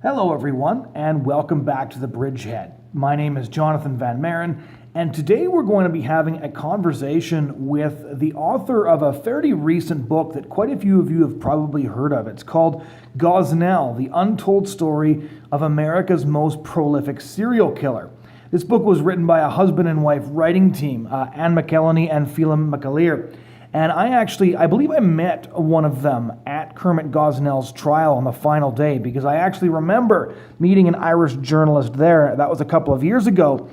Hello, everyone, and welcome back to The Bridgehead. My name is Jonathon Van Maren, and today we're going to be having a conversation with the author of a fairly recent book that quite a few of you have probably heard of. It's called Gosnell, the Untold Story of America's Most Prolific Serial Killer. This book was written by a husband and wife writing team, McElhinney and Phelim McAleer. And I believe I met one of them at Kermit Gosnell's trial on the final day, because I actually remember meeting an Irish journalist there. That was a couple of years ago,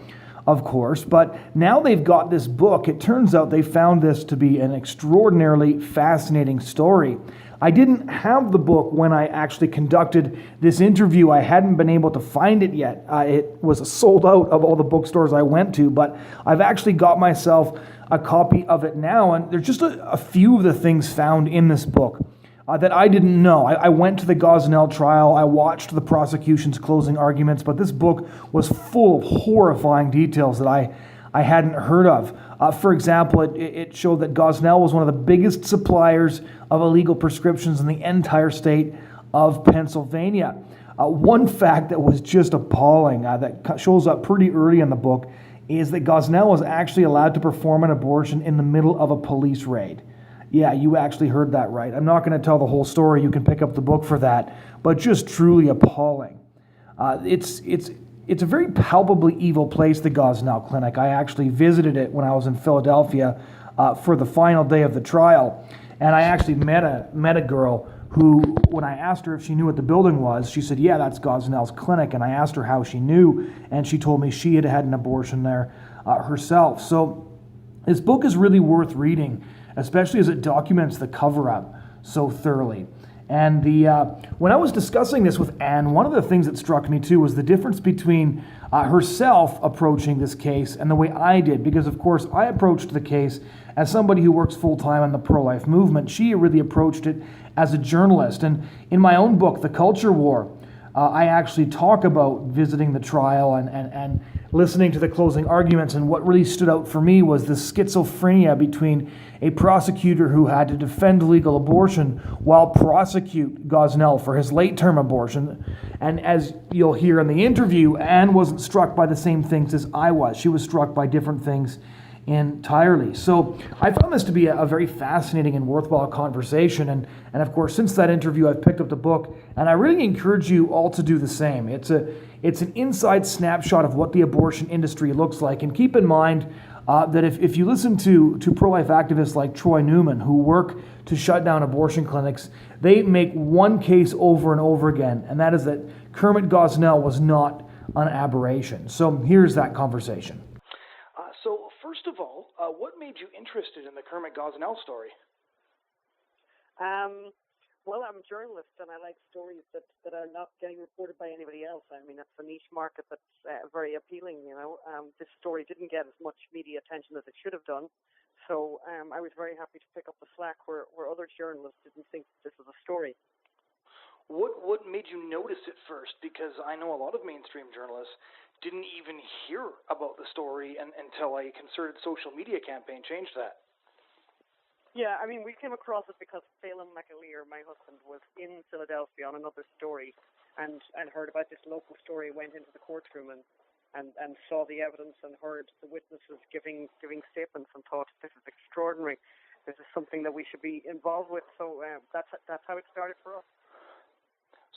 of course. But now they've got this book. It turns out they found this to be an extraordinarily fascinating story. I didn't have the book when I actually conducted this interview. I hadn't been able to find it yet. It was sold out of all the bookstores I went to, but I've actually got myself a copy of it now, and there's just a few of the things found in this book that I didn't know. I went to the Gosnell trial, I watched the prosecution's closing arguments, but this book was full of horrifying details that I hadn't heard of. For example, it showed that Gosnell was one of the biggest suppliers of illegal prescriptions in the entire state of Pennsylvania. One fact that was just appalling, that shows up pretty early in the book, is that Gosnell was actually allowed to perform an abortion in the middle of a police raid. Yeah, you actually heard that right. I'm not going to tell the whole story. You can pick up the book for that, but just truly appalling. It's a very palpably evil place, the Gosnell Clinic. I actually visited it when I was in Philadelphia for the final day of the trial, and I actually met a girl who, when I asked her if she knew what the building was, she said, yeah, that's Gosnell's clinic. And I asked her how she knew, and she told me she had had an abortion there herself. So this book is really worth reading, especially as it documents the cover-up so thoroughly. And when I was discussing this with Anne, one of the things that struck me too was the difference between herself approaching this case and the way I did, because of course I approached the case as somebody who works full-time in the pro-life movement. She really approached it as a journalist. And in my own book, The Culture War, I actually talk about visiting the trial and listening to the closing arguments. And what really stood out for me was the schizophrenia between a prosecutor who had to defend legal abortion while prosecute Gosnell for his late-term abortion. And as you'll hear in the interview, Anne wasn't struck by the same things as I was. She was struck by different things entirely. So I found this to be a very fascinating and worthwhile conversation. And of course, since that interview, I've picked up the book, and I really encourage you all to do the same. It's an inside snapshot of what the abortion industry looks like. And keep in mind that if you listen to pro-life activists like Troy Newman, who work to shut down abortion clinics, they make one case over and over again, and that is that Kermit Gosnell was not an aberration. So here's that conversation. So first of all, what made you interested in the Kermit Gosnell story? Well, I'm a journalist, and I like stories that are not getting reported by anybody else. I mean, that's a niche market that's very appealing, you know. This story didn't get as much media attention as it should have done, so I was very happy to pick up the slack where other journalists didn't think this was a story. What made you notice it first? Because I know a lot of mainstream journalists didn't even hear about the story until a concerted social media campaign changed that. Yeah, I mean, we came across it because Phelim McAleer, my husband, was in Philadelphia on another story and heard about this local story, went into the courtroom and saw the evidence and heard the witnesses giving statements and thought, this is extraordinary. This is something that we should be involved with. So that's how it started for us.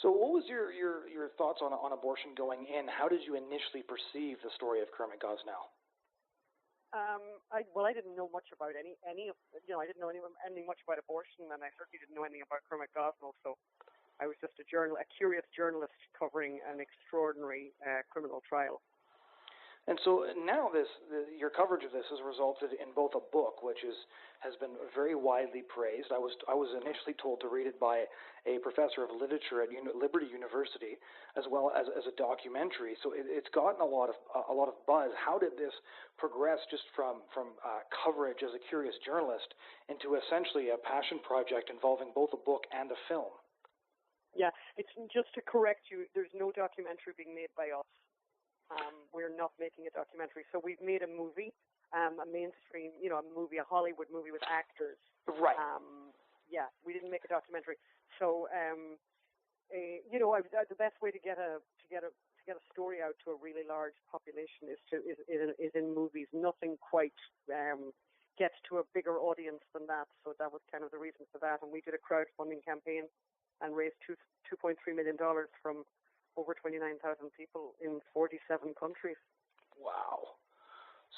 So what was your thoughts on abortion going in? How did you initially perceive the story of Kermit Gosnell? I didn't know much about any of, I didn't know anything much about abortion, and I certainly didn't know anything about Kermit Gosnell, so I was just a curious journalist covering an extraordinary criminal trial. And so now your coverage of this has resulted in both a book, which has been very widely praised. I was initially told to read it by a professor of literature at Liberty University, as well as a documentary. So it's gotten a lot of buzz. How did this progress just from coverage as a curious journalist into essentially a passion project involving both a book and a film? Yeah, it's just to correct you. There's no documentary being made by us. We're not making a documentary. So we've made a movie, a mainstream, a movie, a Hollywood movie with actors. Right. Yeah, we didn't make a documentary. So the best way to get a story out to a really large population is in movies. Nothing quite gets to a bigger audience than that. So that was kind of the reason for that. And we did a crowdfunding campaign and raised $2.3 million from over 29,000 people in 47 countries. Wow.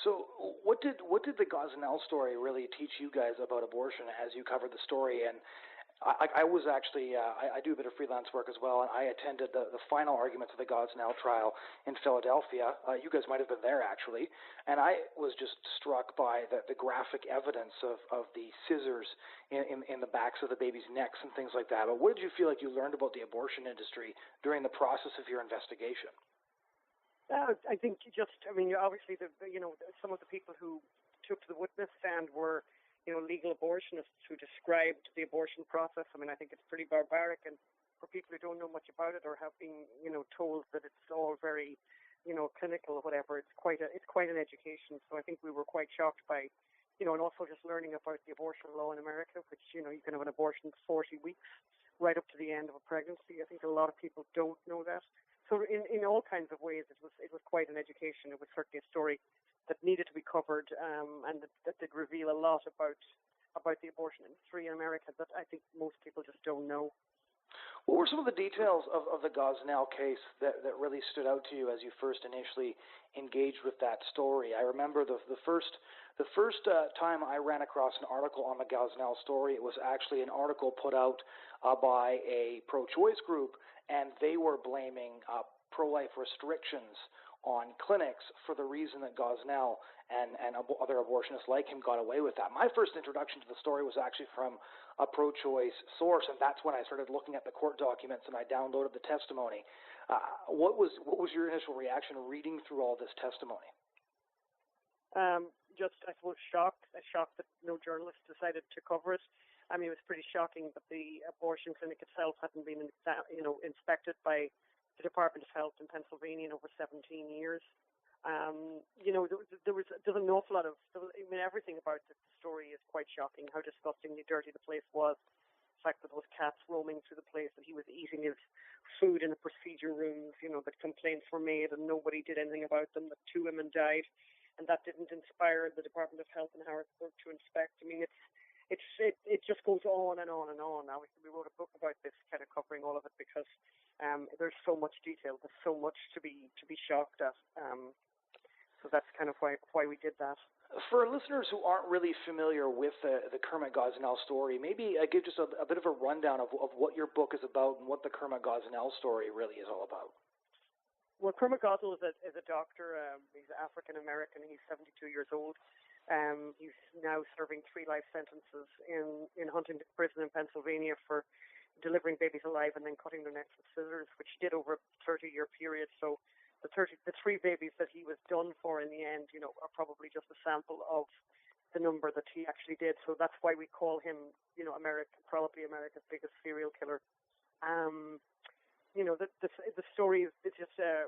So what did the Gosnell story really teach you guys about abortion as you covered the story? And I was actually, I do a bit of freelance work as well, and I attended the final arguments of the Gosnell trial in Philadelphia. You guys might have been there, actually. And I was just struck by the graphic evidence of the scissors in the backs of the babies' necks and things like that. But what did you feel like you learned about the abortion industry during the process of your investigation? I think obviously, some of the people who took to the witness stand were, legal abortionists who described the abortion process. I mean, I think it's pretty barbaric, and for people who don't know much about it or have been, told that it's all very, clinical or whatever, it's quite an education. So I think we were quite shocked by, and also just learning about the abortion law in America, which, you can have an abortion 40 weeks right up to the end of a pregnancy. I think a lot of people don't know that. So in all kinds of ways, it was quite an education. It was certainly a story that needed to be covered, and that did reveal a lot about the abortion industry in America that I think most people just don't know. What were some of the details of the Gosnell case that really stood out to you as you first initially engaged with that story? I remember the first time I ran across an article on the Gosnell story, it was actually an article put out by a pro-choice group, and they were blaming pro-life restrictions on clinics for the reason that Gosnell and other abortionists like him got away with that. My first introduction to the story was actually from a pro-choice source, and that's when I started looking at the court documents and I downloaded the testimony. What was your initial reaction reading through all this testimony? Just, I suppose, shocked that no journalist decided to cover it. I mean, it was pretty shocking that the abortion clinic itself hadn't been, inspected by the Department of Health in Pennsylvania in over 17 years. There's an awful lot of, everything about the story is quite shocking, how disgustingly dirty the place was. The fact that there was cats roaming through the place, that he was eating his food in the procedure rooms, that complaints were made and nobody did anything about them, that 2 women died, and that didn't inspire the Department of Health in Harrisburg to inspect. I mean, it just goes on and on and on. Obviously, we wrote a book about this, kind of covering all of it, because there's so much detail, there's so much to be shocked at. So that's kind of why we did that. For listeners who aren't really familiar with the Kermit Gosnell story, maybe give just a bit of a rundown of what your book is about and what the Kermit Gosnell story really is all about. Well, Kermit Gosnell is a doctor. He's African-American. He's 72 years old. He's now serving 3 life sentences in Huntington Prison in Pennsylvania for delivering babies alive and then cutting their necks with scissors, which he did over a 30-year period. So the 3 babies that he was done for in the end, are probably just a sample of the number that he actually did. So that's why we call him, probably America's biggest serial killer. The story is just a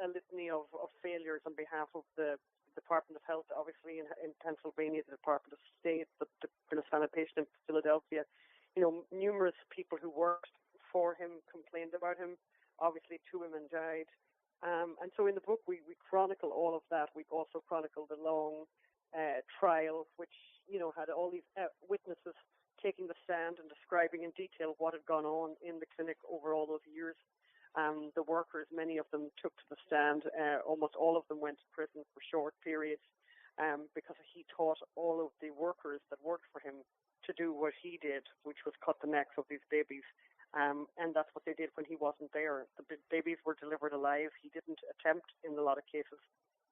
litany of failures on behalf of the Department of Health, obviously in Pennsylvania, the Department of State, the Department of Sanitation in Philadelphia. Numerous people who worked for him complained about him. Obviously, 2 women died. And so in the book, we chronicle all of that. We also chronicle the long trial, which, had all these witnesses taking the stand and describing in detail what had gone on in the clinic over all those years. The workers, many of them took to the stand. Almost all of them went to prison for short periods because he taught all of the workers that worked for him to do what he did, which was cut the necks of these babies. And that's what they did when he wasn't there. The babies were delivered alive. He didn't attempt, in a lot of cases,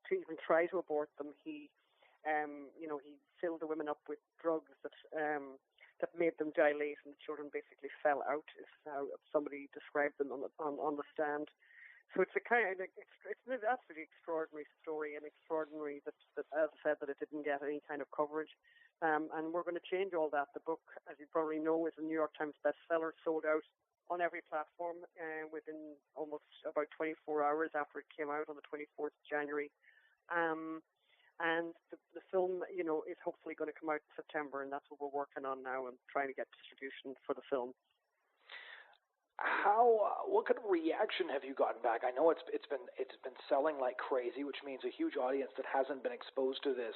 to even try to abort them. He filled the women up with drugs that made them dilate, and the children basically fell out, is how somebody described them on the stand. So it's it's an absolutely extraordinary story, and extraordinary that, as I said, that it didn't get any kind of coverage. And we're going to change all that. The book, as you probably know, is a New York Times bestseller, sold out on every platform within almost about 24 hours after it came out on the 24th of January. And the film, is hopefully going to come out in September, and that's what we're working on now and trying to get distribution for the film. What kind of reaction have you gotten back? I know it's been selling like crazy, which means a huge audience that hasn't been exposed to this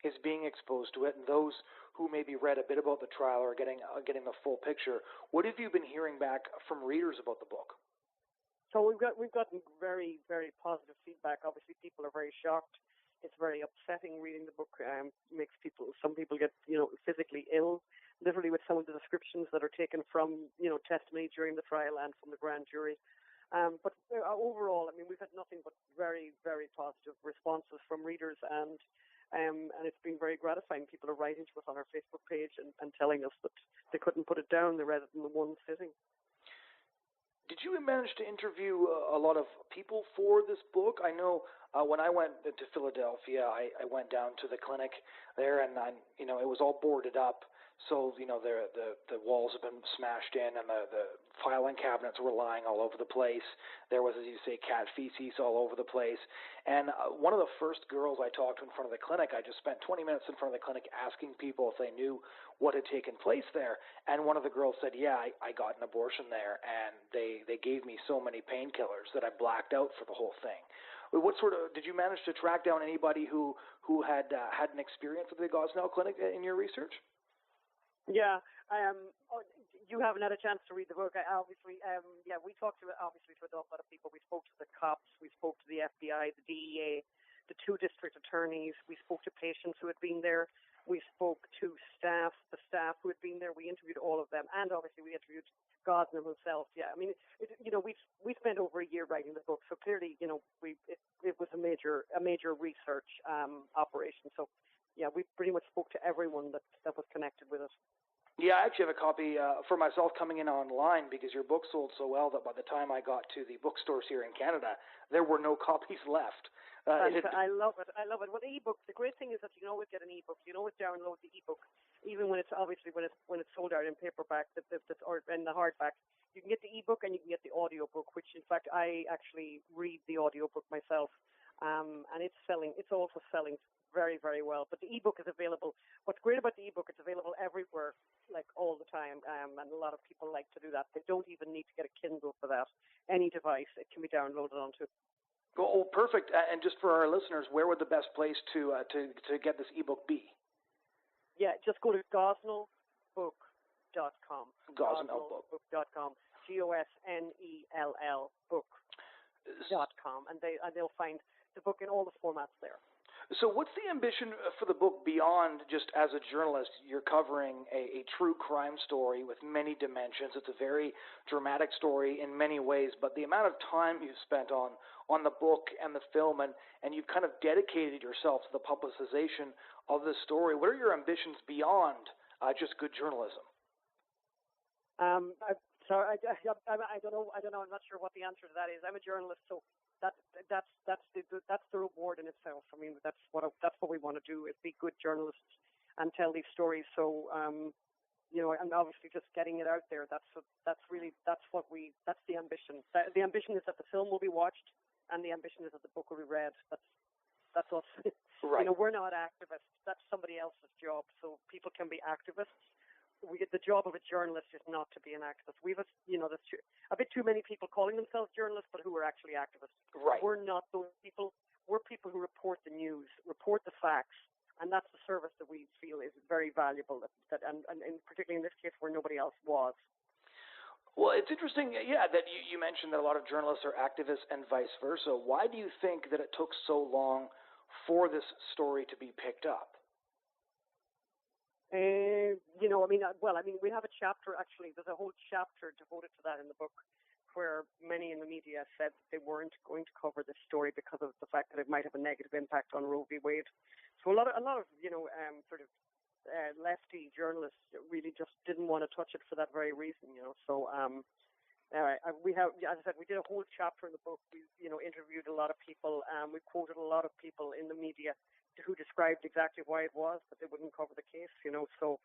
is being exposed to it, and those who maybe read a bit about the trial are getting the full picture. What have you been hearing back from readers about the book? So we've gotten very, very positive feedback. Obviously, people are very shocked. It's very upsetting reading the book. Some people get physically ill, literally, with some of the descriptions that are taken from testimony during the trial and from the grand jury. But overall, I mean, we've had nothing but very, very positive responses from readers, and it's been very gratifying. People are writing to us on our Facebook page and telling us that they couldn't put it down. They read it in the one sitting. Did you manage to interview a lot of people for this book? I know when I went to Philadelphia, I went down to the clinic there, and it was all boarded up. So the walls have been smashed in, and the filing cabinets were lying all over the place. There was, as you say, cat feces all over the place. And one of the first girls I talked to in front of the clinic, I just spent 20 minutes in front of the clinic asking people if they knew what had taken place there. And one of the girls said, "Yeah, I got an abortion there, and they gave me so many painkillers that I blacked out for the whole thing." What sort of did you manage to track down anybody who had had an experience with the Gosnell clinic in your research? Yeah, you haven't had a chance to read the book. We talked to an awful lot of people. We spoke to the cops, we spoke to the FBI, the DEA, the 2 district attorneys. We spoke to patients who had been there. We spoke to the staff who had been there. We interviewed all of them, and obviously we interviewed Gosnell himself. Yeah, I mean, we spent over a year writing the book, so clearly, it was a major research operation. So, yeah, we pretty much spoke to everyone that was connected with it. Yeah, I actually have a copy for myself coming in online because your book sold so well that by the time I got to the bookstores here in Canada, there were no copies left. I love it. Well, the EBook, the great thing is that you can always get an EBook. You can always download the EBook, even when it's sold out in paperback or in the hardback. You can get the EBook and you can get the audiobook, which in fact I actually read the audiobook myself, and it's also selling very, very well. But the EBook is available. What's great about the EBook, it's available everywhere, like all the time, and a lot of people like to do that. They don't even need to get a Kindle for that. Any device it can be downloaded onto. Oh, perfect. And just for our listeners, where would the best place to get this EBook be? Yeah, just go to gosnellbook.com. Gosnellbook.com. GOSNELL book.com, and they'll find the book in all the formats there. So what's the ambition for the book beyond just as a journalist? You're covering a true crime story with many dimensions. It's a very dramatic story in many ways, but the amount of time you've spent on the book and the film, and you've kind of dedicated yourself to the publicization of this story. What are your ambitions beyond just good journalism? I don't know. I'm not sure what the answer to that is. I'm a journalist, so that's the reward in itself. I mean, that's what we want to do, is be good journalists and tell these stories. So, and obviously just getting it out there. That's the ambition. The ambition is that the film will be watched, and the ambition is that the book will be read. That's us. Right. We're not activists. That's somebody else's job. So people can be activists. The job of a journalist is not to be an activist. There's a bit too many people calling themselves journalists, but who are actually activists. Right. We're not those people. We're people who report the news, report the facts, and that's the service that we feel is very valuable. And particularly in this case where nobody else was. Well, it's interesting, that you mentioned that a lot of journalists are activists and vice versa. Why do you think that it took so long for this story to be picked up? We have a chapter, actually, there's a whole chapter devoted to that in the book, where many in the media said that they weren't going to cover this story because of the fact that it might have a negative impact on Roe v. Wade. So a lot of lefty journalists really just didn't want to touch it for that very reason, So we have, as I said, we did a whole chapter in the book. We, interviewed a lot of people. We quoted a lot of people in the media who described exactly why it was, but they wouldn't cover the case, So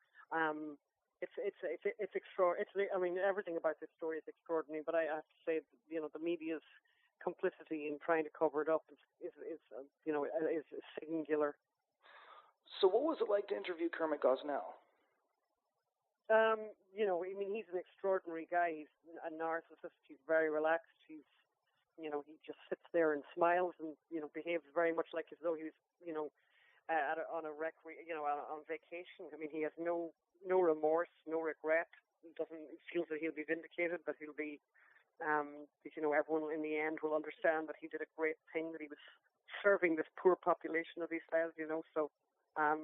it's extraordinary. I mean, everything about this story is extraordinary. But I have to say, the media's complicity in trying to cover it up is singular. So, what was it like to interview Kermit Gosnell? You know, I mean, he's an extraordinary guy. He's a narcissist. He's very relaxed. He just sits there and smiles and, behaves very much like as though he was, on vacation. I mean, he has no remorse, no regret. He feels that he'll be vindicated, that he'll be, everyone in the end will understand that he did a great thing, that he was serving this poor population, as he says, So, I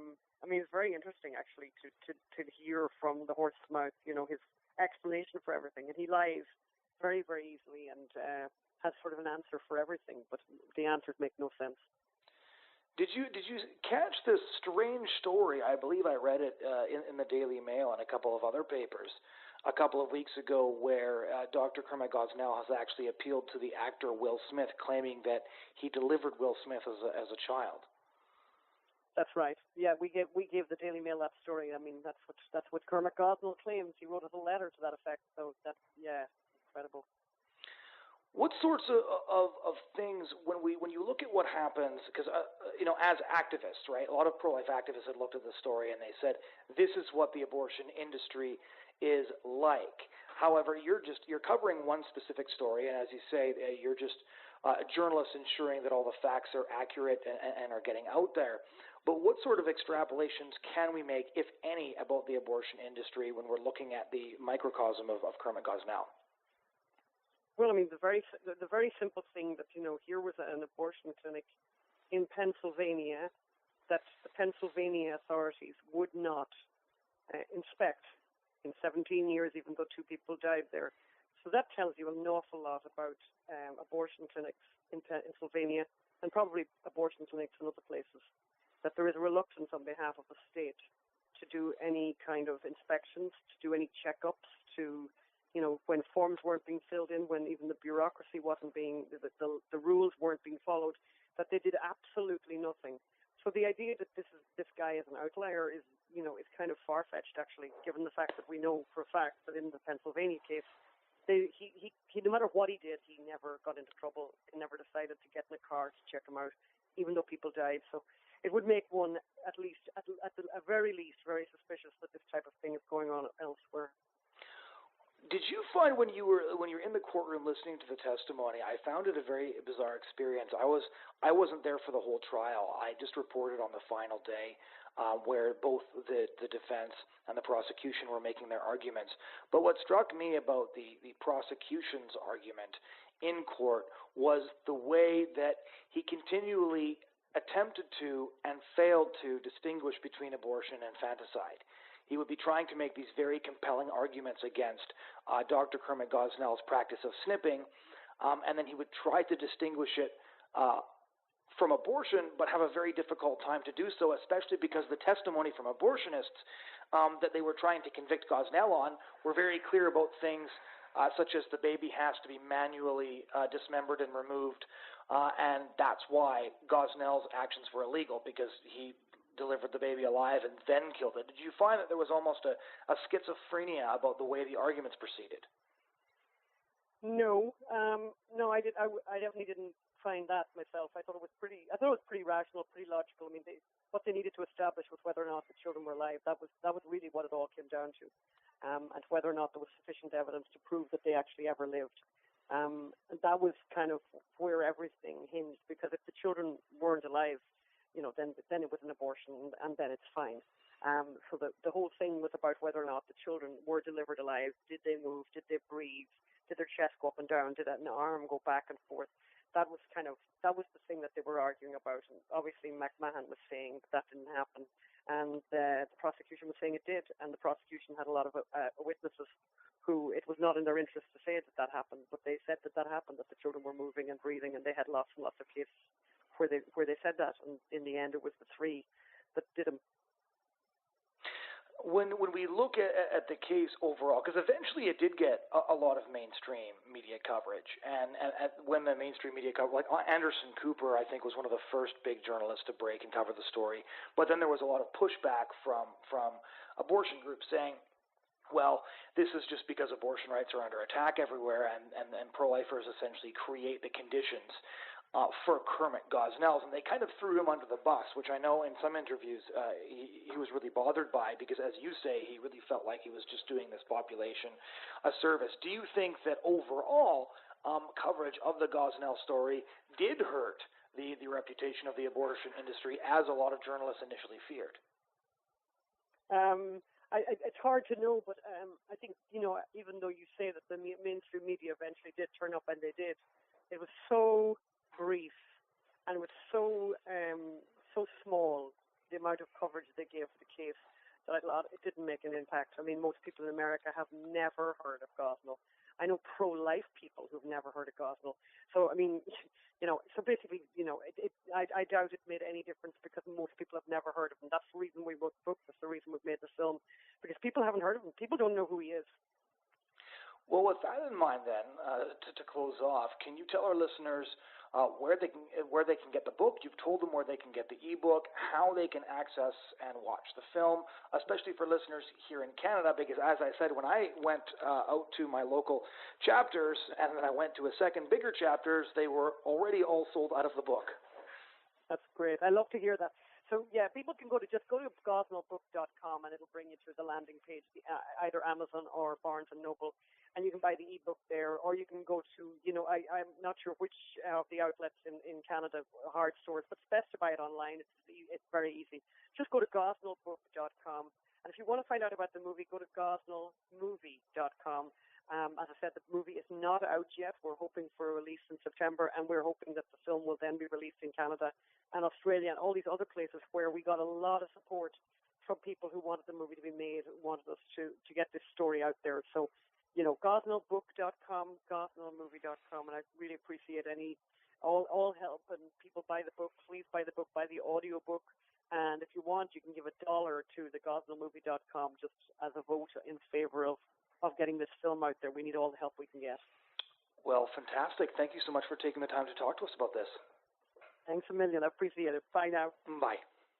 mean, it's very interesting actually to hear from the horse's mouth, his explanation for everything, and he lies very, very easily and has sort of an answer for everything, but the answers make no sense. Did you catch this strange story? I believe I read it in the Daily Mail and a couple of other papers a couple of weeks ago, where Dr. Kermit Gosnell has actually appealed to the actor Will Smith, claiming that he delivered Will Smith as a child. That's right. Yeah, we gave the Daily Mail that story. I mean, that's what Kermit Gosnell claims. He wrote us a letter to that effect. So that's incredible. What sorts of things, when you look at what happens, because as activists, right, a lot of pro-life activists had looked at the story and they said, this is what the abortion industry is like. However, you're covering one specific story, and as you say, you're just a journalist ensuring that all the facts are accurate and are getting out there. But what sort of extrapolations can we make, if any, about the abortion industry when we're looking at the microcosm of Kermit Gosnell? Well, I mean, the very simple thing that, here was an abortion clinic in Pennsylvania that the Pennsylvania authorities would not inspect in 17 years, even though 2 people died there. So that tells you an awful lot about abortion clinics in Pennsylvania and probably abortion clinics in other places, that there is a reluctance on behalf of the state to do any kind of inspections, to do any checkups, to when forms weren't being filled in, when even the bureaucracy wasn't being, the rules weren't being followed, that they did absolutely nothing. So the idea that this guy is an outlier is kind of far-fetched, actually, given the fact that we know for a fact that in the Pennsylvania case, he no matter what he did, he never got into trouble. He never decided to get in a car to check him out, even though people died. So it would make one, at the very least, very suspicious that this type of thing is going on elsewhere. Did you find when you were in the courtroom listening to the testimony, I found it a very bizarre experience. I wasn't there for the whole trial. I just reported on the final day, where both the defense and the prosecution were making their arguments. But what struck me about the prosecution's argument in court was the way that he continually attempted to and failed to distinguish between abortion and infanticide. He would be trying to make these very compelling arguments against Dr. Kermit Gosnell's practice of snipping, and then he would try to distinguish it from abortion, but have a very difficult time to do so, especially because the testimony from abortionists that they were trying to convict Gosnell on were very clear about things such as the baby has to be manually dismembered and removed, and that's why Gosnell's actions were illegal, because he delivered the baby alive and then killed it. Did you find that there was almost a schizophrenia about the way the arguments proceeded? No, I definitely didn't find that myself. I thought it was pretty rational, pretty logical. I mean, what they needed to establish was whether or not the children were alive. That was really what it all came down to, and whether or not there was sufficient evidence to prove that they actually ever lived. And that was kind of where everything hinged, because if the children weren't alive, then it was an abortion, and then it's fine. So the whole thing was about whether or not the children were delivered alive. Did they move? Did they breathe? Did their chest go up and down? Did an arm go back and forth? That was the thing that they were arguing about. And obviously McMahon was saying that didn't happen, and the prosecution was saying it did. And the prosecution had a lot of witnesses who it was not in their interest to say that happened, but they said that happened, that the children were moving and breathing, and they had lots and lots of cases where they said that, and in the end it was the 3 that did them. When we look at the case overall, because eventually it did get a lot of mainstream media coverage, and when the mainstream media coverage, like Anderson Cooper, I think, was one of the first big journalists to break and cover the story, but then there was a lot of pushback from abortion groups saying, well, this is just because abortion rights are under attack everywhere, and pro-lifers essentially create the conditions for Kermit Gosnell, and they kind of threw him under the bus, which I know in some interviews he was really bothered by, because as you say, he really felt like he was just doing this population a service. Do you think that overall coverage of the Gosnell story did hurt the reputation of the abortion industry, as a lot of journalists initially feared? It's hard to know, but I think, even though you say that the mainstream media eventually did turn up, and they did, it was so brief, and it was so small, the amount of coverage they gave to the case, that I thought it didn't make an impact. I mean, most people in America have never heard of Gosnell. I know pro-life people who've never heard of Gosnell. So, I mean, so basically, I doubt it made any difference, because most people have never heard of him. That's the reason we wrote the book. That's the reason we've made the film, because people haven't heard of him. People don't know who he is. Well, with that in mind, then, to close off, can you tell our listeners where they can get the book? You've told them where they can get the EBook, how they can access and watch the film, especially for listeners here in Canada, because as I said, when I went out to my local chapters, and then I went to a second bigger chapters, they were already all sold out of the book. That's great. I love to hear that. So, yeah, people can go to gosnellbook.com, and it'll bring you to the landing page, either Amazon or Barnes & Noble, and you can buy the EBook there, or you can go to, I'm not sure which of the outlets in Canada, hard stores, but it's best to buy it online. It's very easy. Just go to gosnellbook.com, and if you want to find out about the movie, go to gosnellmovie.com. As I said, the movie is not out yet. We're hoping for a release in September, and we're hoping that the film will then be released in Canada and Australia and all these other places where we got a lot of support from people who wanted the movie to be made, wanted us to get this story out there. So, gosnellbook.com, gosnellmovie.com, and I really appreciate all help, and people buy the book. Please buy the book, buy the audio book, and if you want, you can give $1 to the gosnellmovie.com just as a vote in favor of getting this film out there. We need all the help we can get. Well, fantastic. Thank you so much for taking the time to talk to us about this. Thanks a million. I appreciate it. Bye now. Bye.